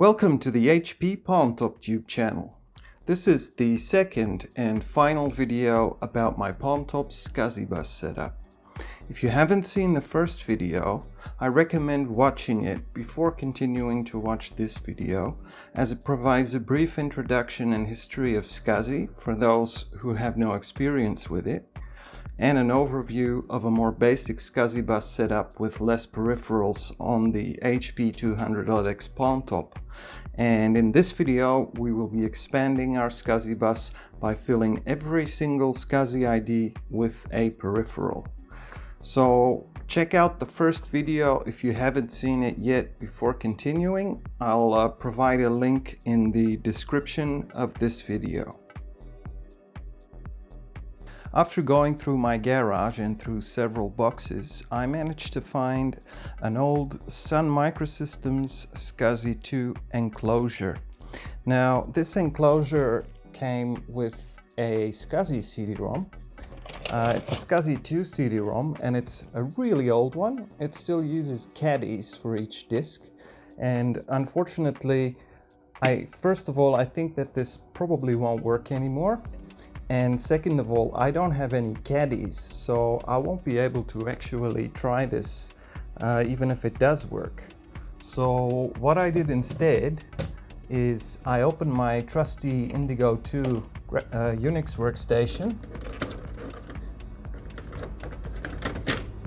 Welcome to the HP Palmtop Tube channel. This is the second and final video about my Palmtop SCSI bus setup. If you haven't seen the first video, I recommend watching it before continuing to watch this video, as it provides a brief introduction and history of SCSI for those who have no experience with it, and an overview of a more basic SCSI bus setup with less peripherals on the HP 200LX Palmtop. And in this video we will be expanding our SCSI bus by filling every single SCSI ID with a peripheral. So check out the first video if you haven't seen it yet before continuing. I'll provide a link in the description of this video. After going through my garage and through several boxes, I managed to find an old Sun Microsystems SCSI 2 enclosure. Now, this enclosure came with a SCSI CD-ROM. It's a SCSI 2 CD-ROM, and it's a really old one. It still uses caddies for each disk, and unfortunately, first of all, I think that this probably won't work anymore. And second of all, I don't have any caddies, so I won't be able to actually try this, even if it does work. So what I did instead is I opened my trusty Indigo 2 Unix workstation,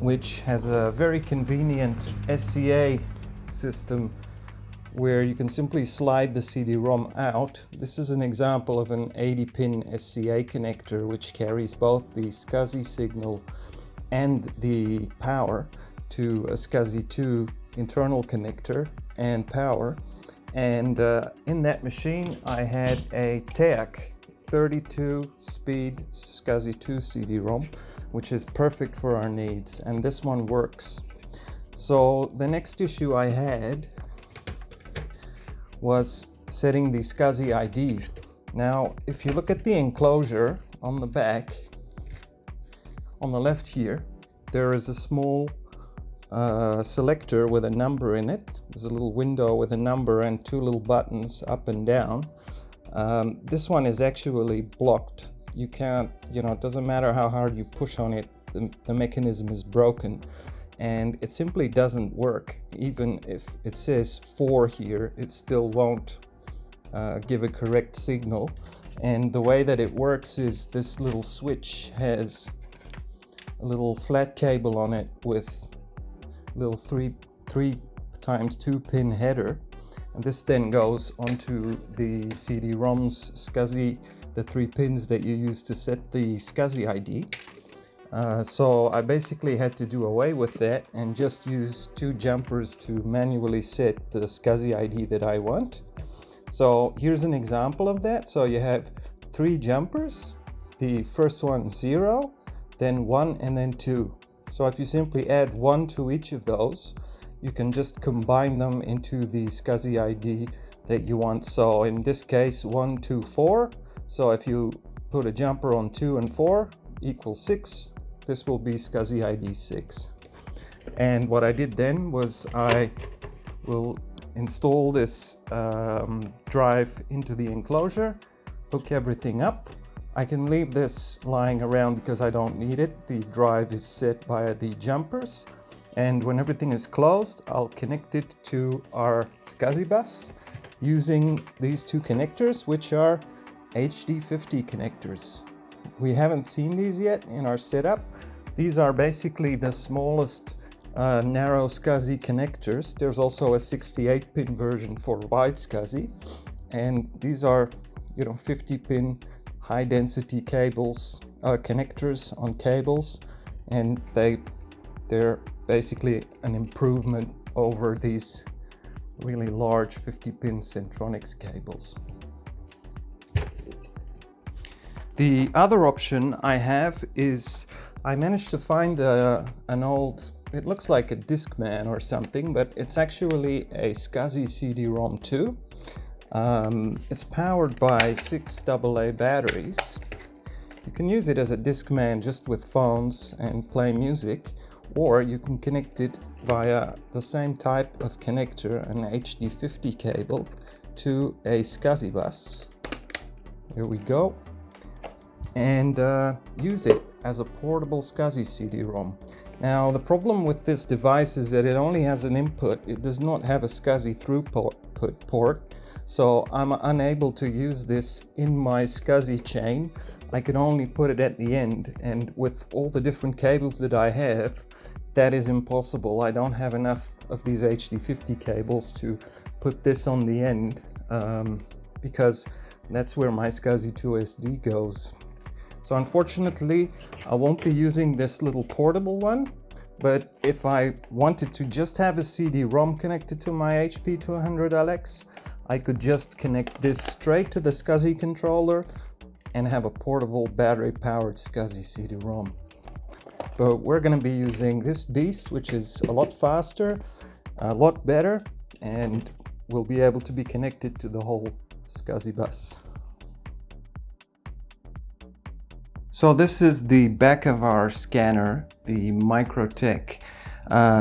which has a very convenient SCA system where you can simply slide the CD-ROM out. This is an example of an 80-pin SCA connector which carries both the SCSI signal and the power to a SCSI 2 internal connector and power. And in that machine I had a TEAC 32 speed SCSI 2 CD-ROM, which is perfect for our needs, and this one works. So the next issue I had was setting the SCSI ID. Now, if you look at the enclosure on the back, on the left here, there is a small selector with a number in it. There's a little window with a number and two little buttons up and down. This one is actually blocked. You can't, it doesn't matter how hard you push on it, the mechanism is broken. And it simply doesn't work. Even if it says 4 here, it still won't give a correct signal. And the way that it works is this little switch has a little flat cable on it with a little 3 times 2 pin header. And this then goes onto the CD-ROM's SCSI, the 3 pins that you use to set the SCSI ID. So I basically had to do away with that and just use 2 jumpers to manually set the SCSI ID that I want. So here's an example of that. So you have 3 jumpers, the first one 0, then 1, and then 2. So if you simply add 1 to each of those, you can just combine them into the SCSI ID that you want. So in this case 1, 2, 4. So if you put a jumper on 2 and 4 equals 6, this will be SCSI ID 6. And what I did then was I will install this drive into the enclosure, hook everything up. I can leave this lying around because I don't need it. The drive is set via the jumpers. And when everything is closed, I'll connect it to our SCSI bus using these 2 connectors, which are HD50 connectors. We haven't seen these yet in our setup. These are basically the smallest narrow SCSI connectors. There's also a 68-pin version for wide SCSI, and these are 50-pin high-density cables, connectors on cables, and they're basically an improvement over these really large 50-pin Centronics cables. The other option I have is I managed to find an old, it looks like a Discman or something, but it's actually a SCSI CD-ROM 2. It's powered by 6 AA batteries. You can use it as a Discman just with phones and play music, or you can connect it via the same type of connector, an HD50 cable, to a SCSI bus. Here we go. And use it as a portable SCSI CD-ROM. Now the problem with this device is that it only has an input. It does not have a SCSI throughput port, so I'm unable to use this in my SCSI chain. I can only put it at the end, and with all the different cables that I have, that is impossible. I don't have enough of these HD50 cables to put this on the end, because that's where my SCSI 2SD goes. So unfortunately, I won't be using this little portable one, but if I wanted to just have a CD-ROM connected to my HP200LX, I could just connect this straight to the SCSI controller and have a portable battery-powered SCSI CD-ROM. But we're going to be using this beast, which is a lot faster, a lot better, and will be able to be connected to the whole SCSI bus. So this is the back of our scanner, the Quatech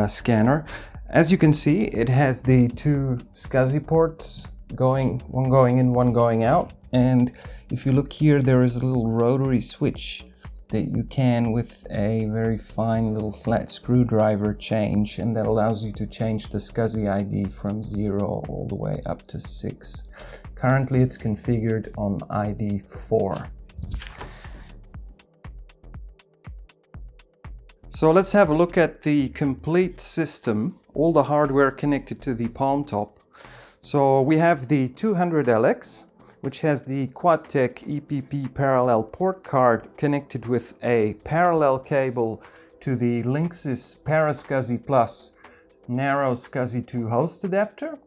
scanner. As you can see, it has the two SCSI ports going, one going in, one going out. And if you look here, there is a little rotary switch that you can, with a very fine little flat screwdriver, change, and that allows you to change the SCSI ID from 0 all the way up to 6. Currently it's configured on ID 4. So let's have a look at the complete system, all the hardware connected to the Palmtop. So we have the 200LX, which has the Quatech EPP parallel port card connected with a parallel cable to the Linksys ParaSCSI Plus narrow SCSI 2 host adapter,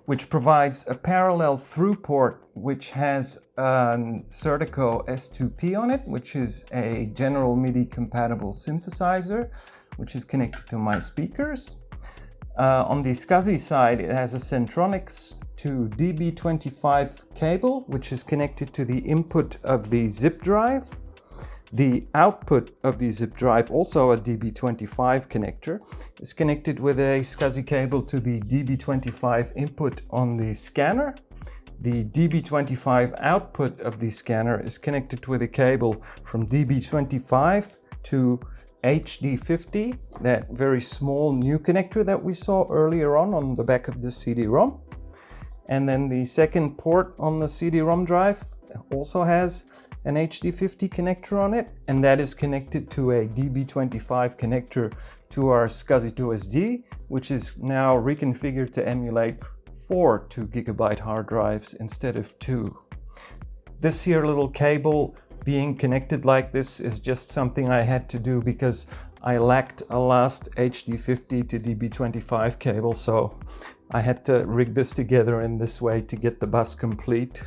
which provides a parallel through port which has a Certico S2P on it, which is a general MIDI compatible synthesizer, which is connected to my speakers. On the SCSI side, it has a Centronics to DB25 cable, which is connected to the input of the zip drive. The output of the zip drive, also a DB25 connector, is connected with a SCSI cable to the DB25 input on the scanner. The DB25 output of the scanner is connected with a cable from DB25 to HD50, that very small new connector that we saw earlier on the back of the CD-ROM. And then the second port on the CD-ROM drive also has an HD50 connector on it, and that is connected to a DB25 connector to our SCSI 2SD, which is now reconfigured to emulate 4 2GB hard drives instead of 2. This here little cable being connected like this is just something I had to do because I lacked a last HD50 to DB25 cable, so I had to rig this together in this way to get the bus complete.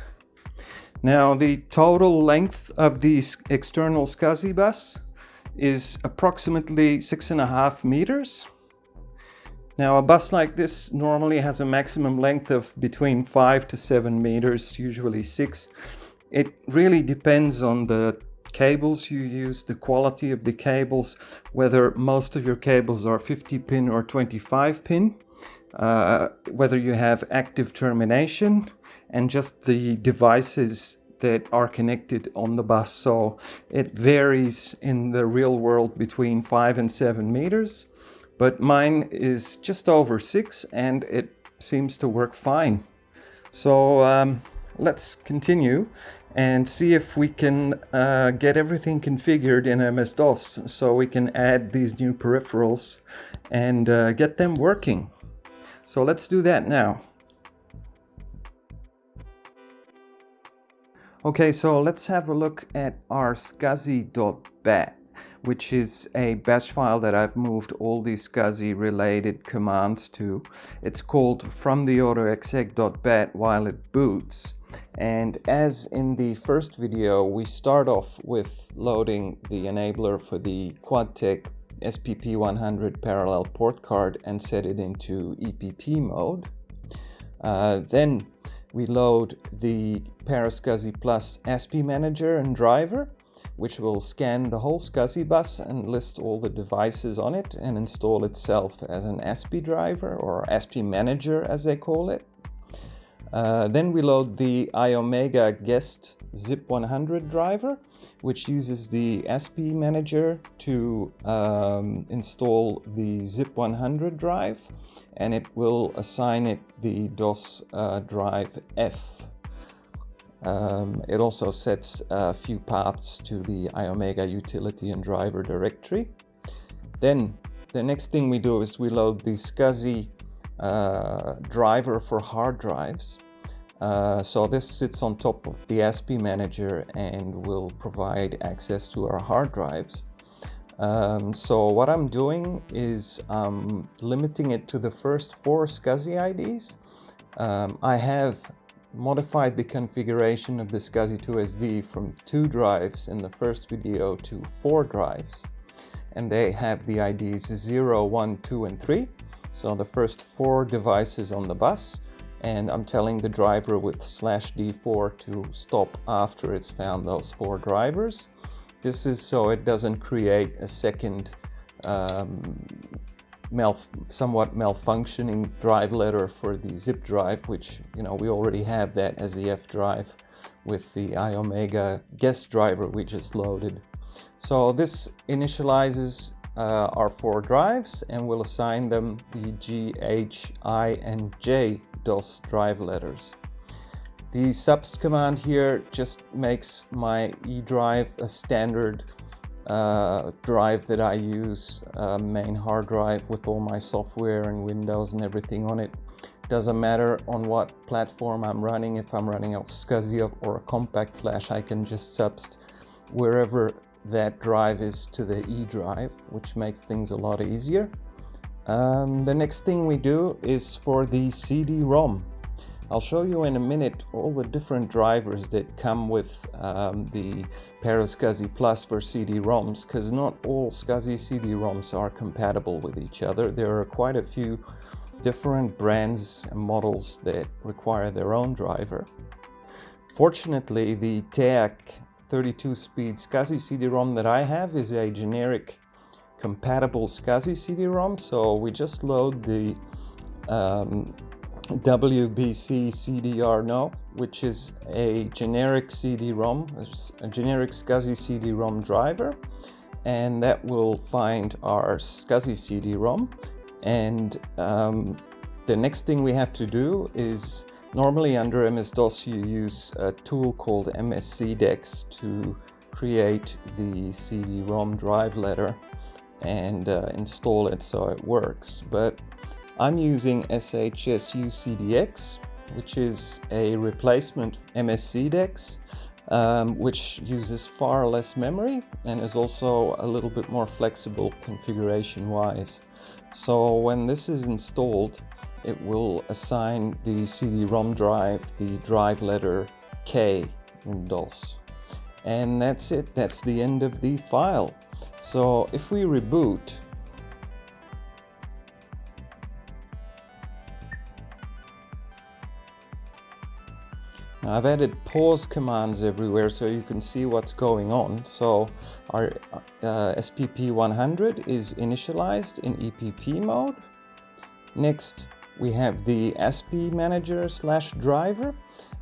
Now the total length of the external SCSI bus is approximately 6.5 meters. Now a bus like this normally has a maximum length of between 5 to 7 meters, usually 6. It really depends on the cables you use, the quality of the cables, whether most of your cables are 50 pin or 25 pin, whether you have active termination, and just the devices that are connected on the bus. So it varies in the real world between 5 and 7 meters, but mine is just over 6 and it seems to work fine. So let's continue and see if we can get everything configured in MS-DOS so we can add these new peripherals and get them working. So let's do that now. Okay, so let's have a look at our SCSI.bat, which is a batch file that I've moved all these SCSI related commands to. It's called fromtheautoexec.bat while it boots. And as in the first video, we start off with loading the enabler for the Quatech SPP100 parallel port card and set it into EPP mode. Then we load the ParaSCSI Plus ASPI manager and driver, which will scan the whole SCSI bus and list all the devices on it and install itself as an ASPI driver, or ASPI manager as they call it. Then we load the IOMEGA ZIP 100 driver, which uses the ASPI manager to install the ZIP 100 drive, and it will assign it the DOS drive F. It also sets a few paths to the IOMEGA utility and driver directory. Then the next thing we do is we load the SCSI driver for hard drives. So this sits on top of the ASPI manager and will provide access to our hard drives. So what I'm doing is limiting it to the first 4 SCSI IDs. I have modified the configuration of the SCSI 2SD from 2 drives in the first video to 4 drives, and they have the IDs 0, 1, 2 and 3, so the first 4 devices on the bus, and I'm telling the driver with /D4 to stop after it's found those 4 drivers. This is so it doesn't create a second somewhat malfunctioning drive letter for the zip drive, which, you know, we already have that as the F drive with the IOMEGA guest driver we just loaded. So this initializes our 4 drives and will assign them the G, H, I and J DOS drive letters. The subst command here just makes my E drive a standard drive that I use, main hard drive with all my software and Windows and everything on it. Doesn't matter on what platform I'm running. If I'm running off SCSI or a CompactFlash, I can just subst wherever that drive is to the E drive, which makes things a lot easier. The next thing we do is for the CD-ROM. I'll show you in a minute all the different drivers that come with the ParaSCSI Plus for CD-ROMs, because not all SCSI CD-ROMs are compatible with each other. There are quite a few different brands and models that require their own driver. Fortunately, the TEAC 32-speed SCSI CD-ROM that I have is a generic compatible SCSI CD-ROM, so we just load the WBC CD-ROM, which is a generic CD-ROM, a generic SCSI CD-ROM driver, and that will find our SCSI CD-ROM. And the next thing we have to do is, normally under MS-DOS you use a tool called MS-CDEX to create the CD-ROM drive letter and install it so it works, but I'm using SHSU-CDX, which is a replacement MS-CDEX, which uses far less memory and is also a little bit more flexible configuration-wise. So when this is installed, it will assign the CD-ROM drive the drive letter K in DOS. And that's it. That's the end of the file. So if we reboot, now I've added pause commands everywhere so you can see what's going on. So our SPP 100 is initialized in EPP mode. Next, we have the ASPI manager / driver,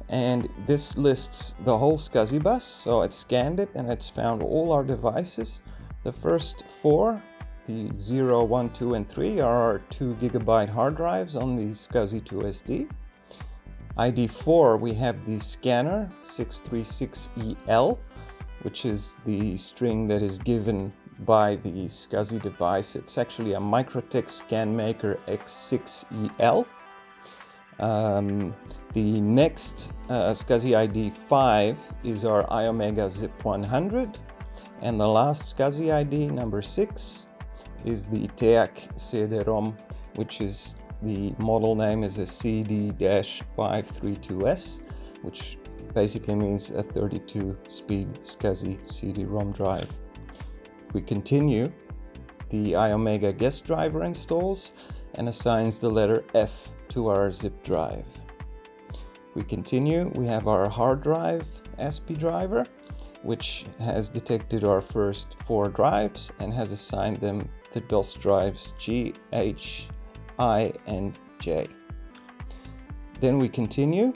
and this lists the whole SCSI bus. So it scanned it and it's found all our devices. The first 4, the 0, 1, 2 and 3, are our 2 GB hard drives on the SCSI 2SD. ID 4, we have the scanner 636EL, which is the string that is given by the SCSI device. It's actually a Microtech ScanMaker X6EL. The next SCSI ID 5 is our IOMEGA ZIP 100, and the last SCSI ID number 6 is the TEAC CD-ROM, which is the model name is a CD-532S, which basically means a 32-speed SCSI CD-ROM drive. If we continue, the IOMEGA guest driver installs and assigns the letter F to our zip drive. If we continue, we have our hard drive ASPI driver, which has detected our first 4 drives and has assigned them the DOS drives G, H, I, and J. Then we continue.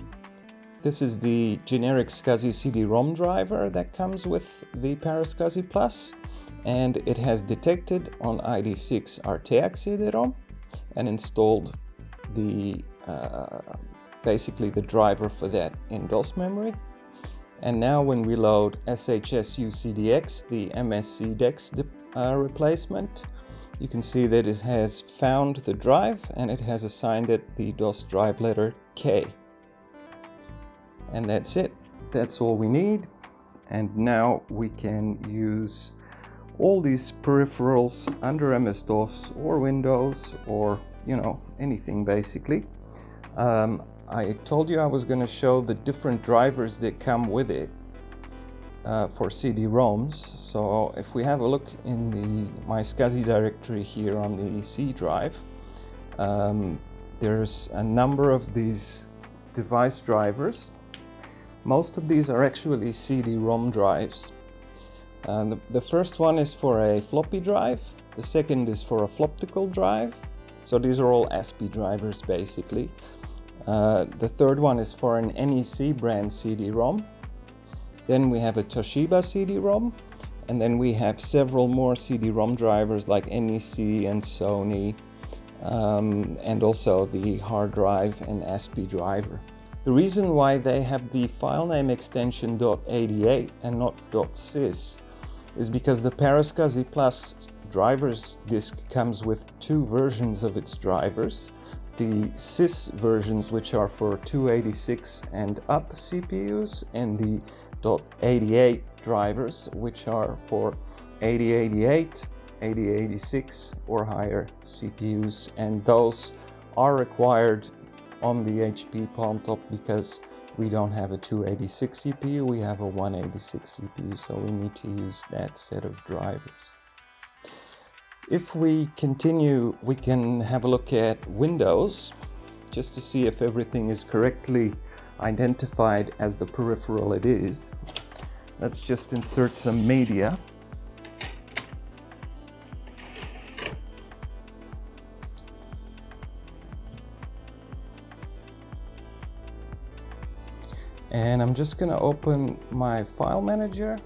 This is the generic SCSI CD-ROM driver that comes with the ParaSCSI Plus, and it has detected on ID6 our TX CD-ROM and installed the basically the driver for that in DOS memory. And now when we load SHSU CDX, the MS-DOS replacement, you can see that it has found the drive and it has assigned it the DOS drive letter K. And that's it. That's all we need. And now we can use all these peripherals under MS-DOS or Windows or, you know, anything basically. I told you I was going to show the different drivers that come with it for CD-ROMs. So if we have a look in my SCSI directory here on the C drive, there's a number of these device drivers. Most of these are actually CD-ROM drives. The first one is for a floppy drive, the second is for a floptical drive, so these are all ASCII drivers basically. The third one is for an NEC brand CD-ROM. Then we have a Toshiba CD-ROM, and then we have several more CD-ROM drivers like NEC and Sony, and also the hard drive and ASCII driver. The reason why they have the file name extension .88 and not .sys is because the ParaSCSI Plus drivers disk comes with 2 versions of its drivers. The sys versions, which are for 286 and up CPUs, and the .88 drivers, which are for 8088, 8086 or higher CPUs, and those are required on the HP Palmtop because we don't have a 286 CPU, we have a 186 CPU, so we need to use that set of drivers. If we continue, we can have a look at Windows, just to see if everything is correctly identified as the peripheral it is. Let's just insert some media. And I'm just going to open my file manager.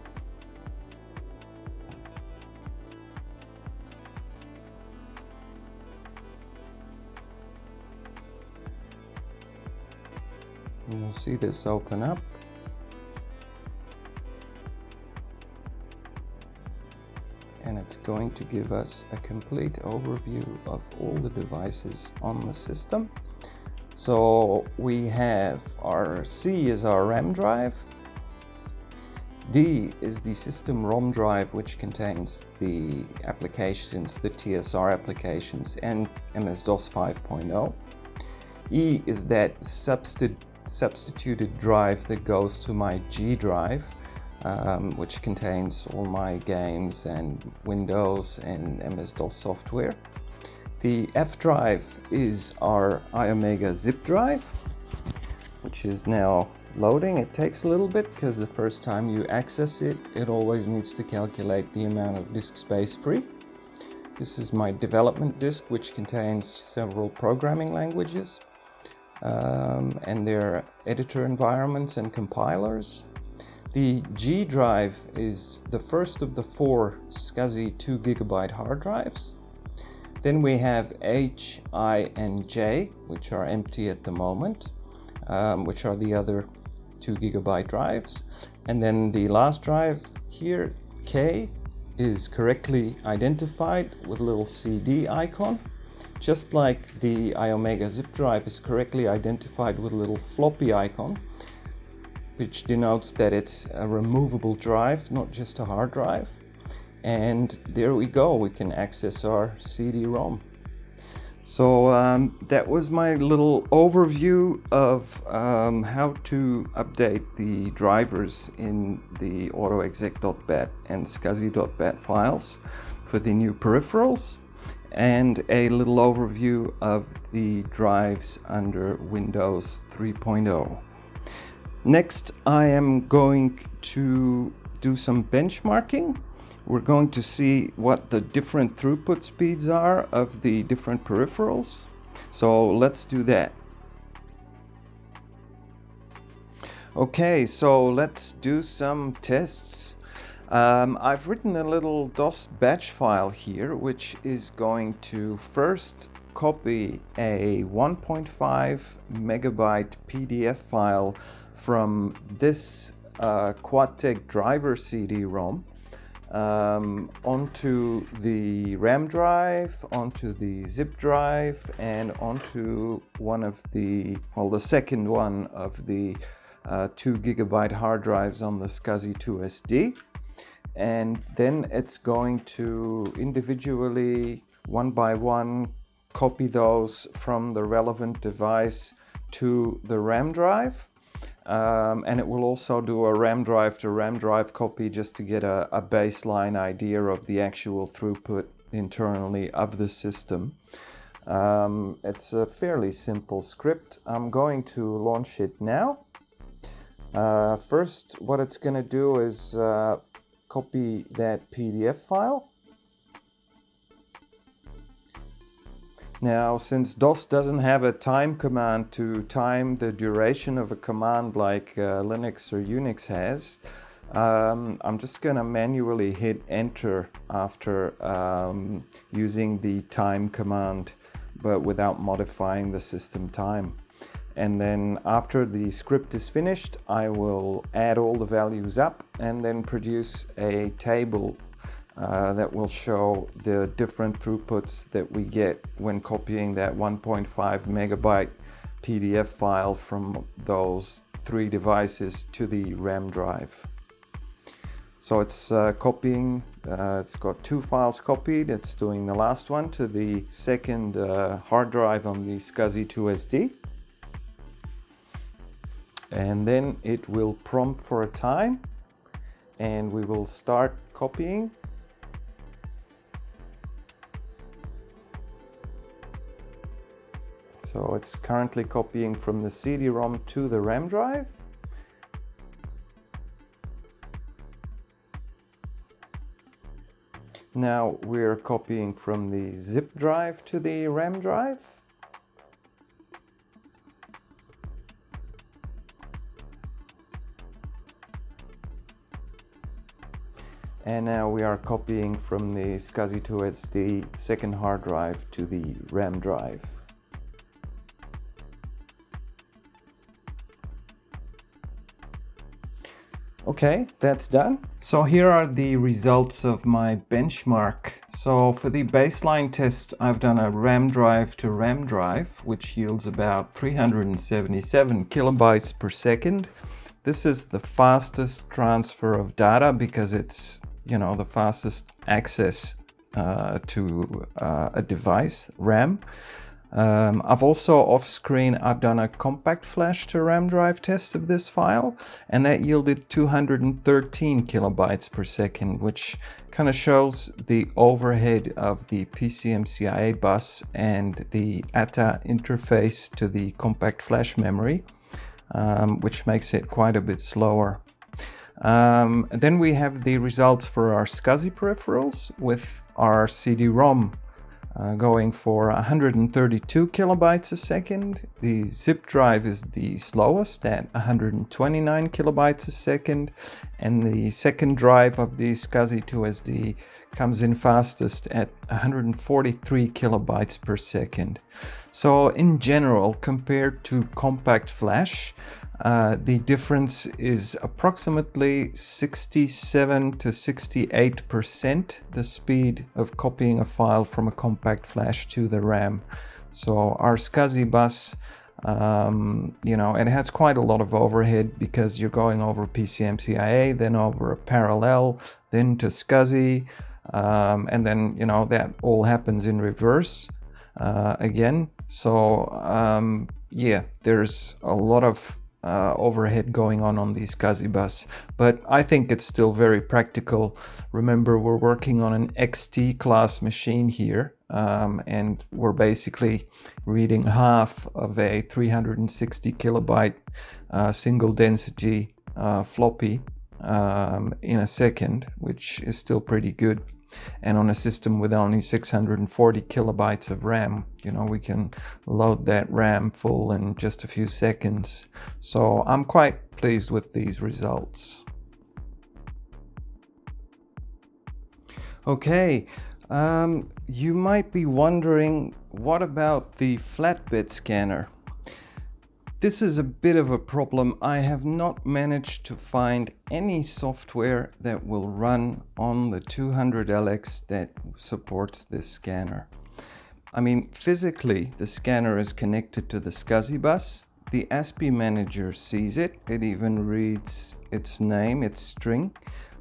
And you'll see this open up. And it's going to give us a complete overview of all the devices on the system. So we have our C is our RAM drive, D is the system ROM drive, which contains the applications, the TSR applications and MS-DOS 5.0. E is that substituted drive that goes to my G drive, which contains all my games and Windows and MS-DOS software. The F drive is our IOMEGA ZIP drive, which is now loading. It takes a little bit because the first time you access it, it always needs to calculate the amount of disk space free. This is my development disk, which contains several programming languages and their editor environments and compilers. The G drive is the first of the 4 SCSI 2 GB hard drives. Then we have H, I, and J, which are empty at the moment, which are the other 2 GB drives. And then the last drive here, K, is correctly identified with a little CD icon, just like the IOMEGA ZIP drive is correctly identified with a little floppy icon, which denotes that it's a removable drive, not just a hard drive. And there we go, we can access our CD-ROM. So that was my little overview of how to update the drivers in the autoexec.bat and scsi.bat files for the new peripherals, and a little overview of the drives under Windows 3.0. Next, I am going to do some benchmarking. We're going to see what the different throughput speeds are of the different peripherals. So let's do that. Okay, so let's do some tests. I've written a little DOS batch file here, which is going to first copy a 1.5 megabyte PDF file from this Quatech driver CD-ROM onto the RAM drive, onto the zip drive, and onto one of the, well, the second one of the 2 gigabyte hard drives on the SCSI 2SD. And then it's going to individually, one by one, copy those from the relevant device to the RAM drive. And it will also do a RAM drive to RAM drive copy just to get a baseline idea of the actual throughput internally of the system. It's a fairly simple script. I'm going to launch it now. First, what it's going to do is copy that PDF file. Now, since DOS doesn't have a time command to time the duration of a command like Linux or Unix has, I'm just going to manually hit enter after using the time command, but without modifying the system time. And then after the script is finished, I will add all the values up and then produce a table that will show the different throughputs that we get when copying that 1.5 megabyte PDF file from those 3 devices to the RAM drive. So it's copying, it's got 2 files copied. It's doing the last one to the second hard drive on the SCSI 2SD. And then it will prompt for a time and we will start copying. So it's currently copying from the CD-ROM to the RAM drive. Now we're copying from the zip drive to the RAM drive. And now we are copying from the SCSI 2SD second hard drive to the RAM drive. Okay, that's done. So here are the results of my benchmark. So for the baseline test, I've done a RAM drive to RAM drive, which yields about 377 kilobytes per second. This is the fastest transfer of data because it's, you know, the fastest access to a device, RAM. I've also off screen, I've done a CompactFlash to RAM drive test of this file, and that yielded 213 kilobytes per second, which kind of shows the overhead of the PCMCIA bus and the ATA interface to the CompactFlash memory, which makes it quite a bit slower. Then we have the results for our SCSI peripherals with our CD-ROM going for 132 kilobytes a second. The zip drive is the slowest at 129 kilobytes a second, and the second drive of the SCSI 2SD comes in fastest at 143 kilobytes per second. So in general, compared to CompactFlash, the difference is approximately 67 to 68% the speed of copying a file from a CompactFlash to the RAM. So our SCSI bus, you know, it has quite a lot of overhead because you're going over PCMCIA, then over a parallel, then to SCSI, and then, you know, that all happens in reverse again. So yeah, there's a lot of overhead going on the SCSI bus, but I think it's still very practical. Remember, we're working on an XT class machine here, and we're basically reading half of a 360 kilobyte single density floppy in a second, which is still pretty good. And on a system with only 640 kilobytes of RAM, you know, we can load that RAM full in just a few seconds. So I'm quite pleased with these results. Okay, you might be wondering, what about the Flatbed Scanner? This is a bit of a problem. I have not managed to find any software that will run on the 200LX that supports this scanner. I mean, physically, the scanner is connected to the SCSI bus. The ASPI manager sees it. It even reads its name, its string,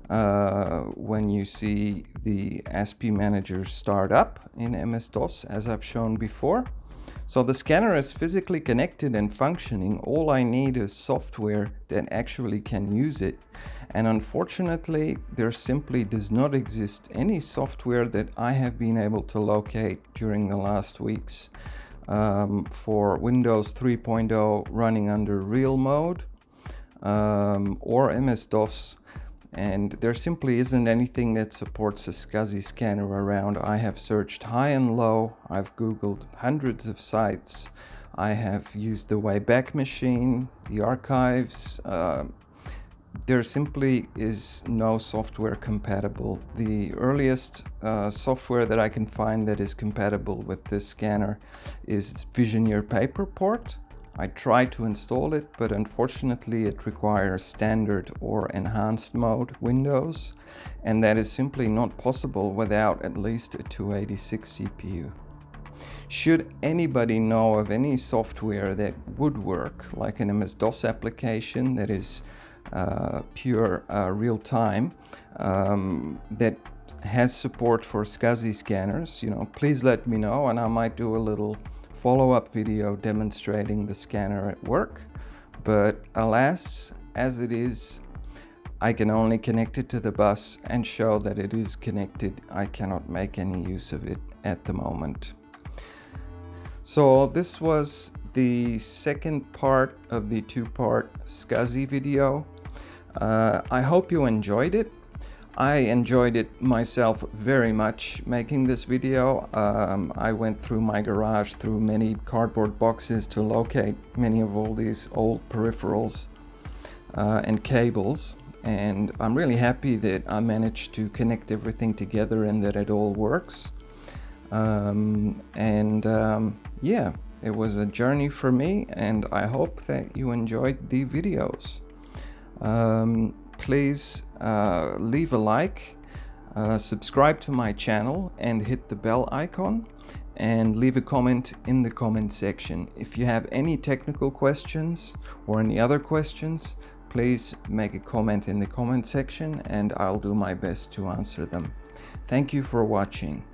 when you see the ASPI manager start up in MS-DOS, as I've shown before. So the scanner is physically connected and functioning. All I need is software that actually can use it. And unfortunately, there simply does not exist any software that I have been able to locate during the last weeks for Windows 3.0 running under real mode or MS-DOS. And there simply isn't anything that supports a SCSI scanner around. I have searched high and low. I've Googled hundreds of sites. I have used the Wayback Machine, the archives. There simply is no software compatible. The earliest software that I can find that is compatible with this scanner is Visioneer Paperport. I tried to install it, but unfortunately it requires standard or enhanced mode Windows, and that is simply not possible without at least a 286 CPU. Should anybody know of any software that would work, like an MS-DOS application that is pure real-time, that has support for SCSI scanners, you know, please let me know, and I might do a little follow-up video demonstrating the scanner at work. But alas, as it is, I can only connect it to the bus and show that it is connected. I cannot make any use of it at the moment. So this was the second part of the two-part SCSI video. I hope you enjoyed it. I enjoyed it myself very much making this video. I went through my garage, through many cardboard boxes to locate many of all these old peripherals and cables. And I'm really happy that I managed to connect everything together and that it all works. Yeah, it was a journey for me, and I hope that you enjoyed the videos. Please leave a like, subscribe to my channel and hit the bell icon, and leave a comment in the comment section. If you have any technical questions or any other questions, please make a comment in the comment section and I'll do my best to answer them. Thank you for watching.